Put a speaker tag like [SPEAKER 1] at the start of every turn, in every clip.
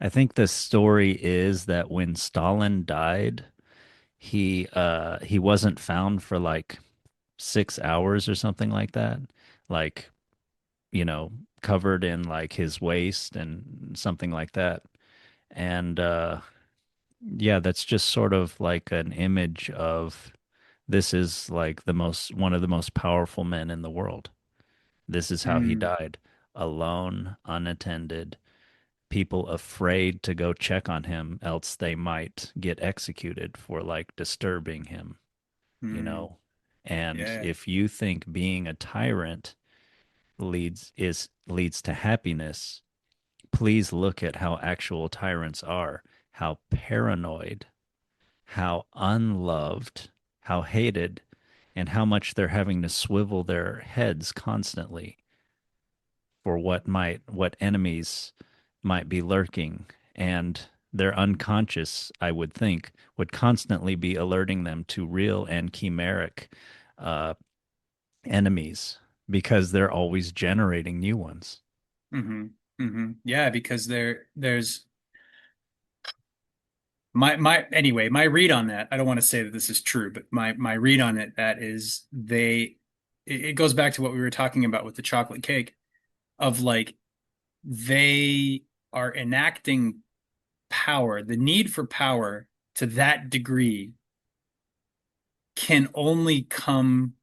[SPEAKER 1] I think the story is that when Stalin died, he wasn't found for like 6 hours or something like that. Like, you know, covered in like his waste and something like that. And yeah, that's just sort of like an image of this is like the most one of the most powerful men in the world. This is how he
[SPEAKER 2] Mm,
[SPEAKER 1] died, alone, unattended, people afraid to go check on him, else they might get executed for like disturbing him, you
[SPEAKER 2] mm,
[SPEAKER 1] know? And
[SPEAKER 2] yeah.
[SPEAKER 1] if you think being a tyrant leads to happiness, please look at how actual tyrants are, how paranoid, how unloved, how hated, and how much they're having to swivel their heads constantly for what enemies might be lurking, and their unconscious, I would think, would constantly be alerting them to real and chimeric uh, enemies because they're always generating new ones.
[SPEAKER 2] Hmm. Hmm. Yeah, because there's my anyway, my read on that, I don't want to say that this is true, but my read on it, that is it goes back to what we were talking about with the chocolate cake, of like they are enacting power, the need for power to that degree can only come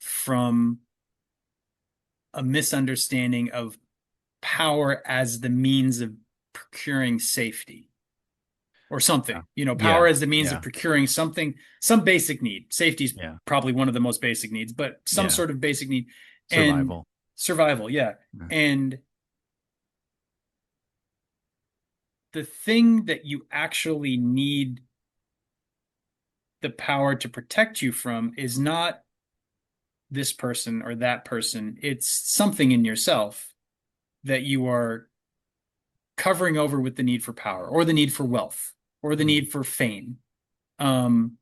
[SPEAKER 2] from a misunderstanding of power as the means of procuring safety or
[SPEAKER 1] Yeah.
[SPEAKER 2] something. Power
[SPEAKER 1] Yeah.
[SPEAKER 2] as the means of
[SPEAKER 1] Yeah.
[SPEAKER 2] procuring something, some basic need. Safety is
[SPEAKER 1] Yeah.
[SPEAKER 2] probably one of the most basic needs, but some
[SPEAKER 1] Yeah.
[SPEAKER 2] sort of basic need. And
[SPEAKER 1] Survival.
[SPEAKER 2] survival, yeah.
[SPEAKER 1] Yeah.
[SPEAKER 2] And the thing that you actually need the power to protect you from is not this person or that person. It's something in yourself that you are covering over with the need for power or the need for wealth or the
[SPEAKER 1] Mm.
[SPEAKER 2] need for fame. Um,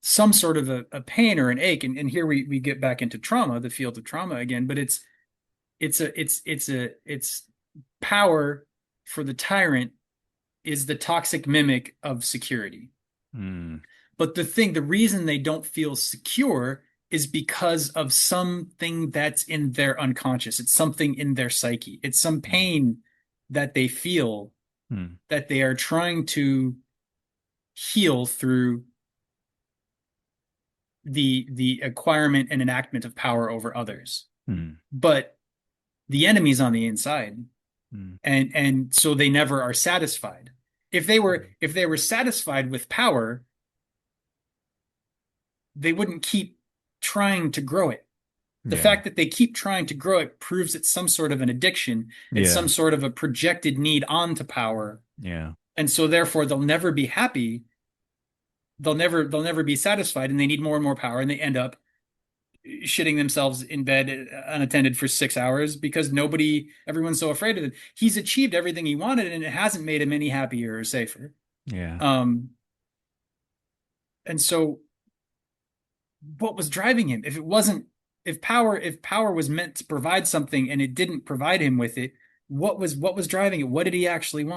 [SPEAKER 2] some sort of a pain or an ache. And here we get back into trauma, the field of trauma again, but it's power for the tyrant is the toxic mimic of security.
[SPEAKER 1] Mm.
[SPEAKER 2] But the reason they don't feel secure is because of something that's in their unconscious. It's something in their psyche. It's some
[SPEAKER 1] Mm.
[SPEAKER 2] pain that they feel
[SPEAKER 1] Mm.
[SPEAKER 2] that they are trying to heal through the acquirement and enactment of power over others.
[SPEAKER 1] Mm.
[SPEAKER 2] But the enemy's on the inside,
[SPEAKER 1] Mm.
[SPEAKER 2] and so they never are satisfied. If they were satisfied with power, they wouldn't keep trying to grow it. The
[SPEAKER 1] Yeah.
[SPEAKER 2] fact that they keep trying to grow it proves it's some sort of an addiction. It's some
[SPEAKER 1] Yeah.
[SPEAKER 2] sort of a projected need onto power.
[SPEAKER 1] Yeah.
[SPEAKER 2] And so therefore they'll never be happy. They'll never be satisfied, and they need more and more power, and they end up shitting themselves in bed unattended for 6 hours because everyone's so afraid of it. He's achieved everything he wanted, and it hasn't made him any happier or safer.
[SPEAKER 1] Yeah.
[SPEAKER 2] Um, and so what was driving him? If power was meant to provide something and it didn't provide him with it, what was driving it? What did he actually want?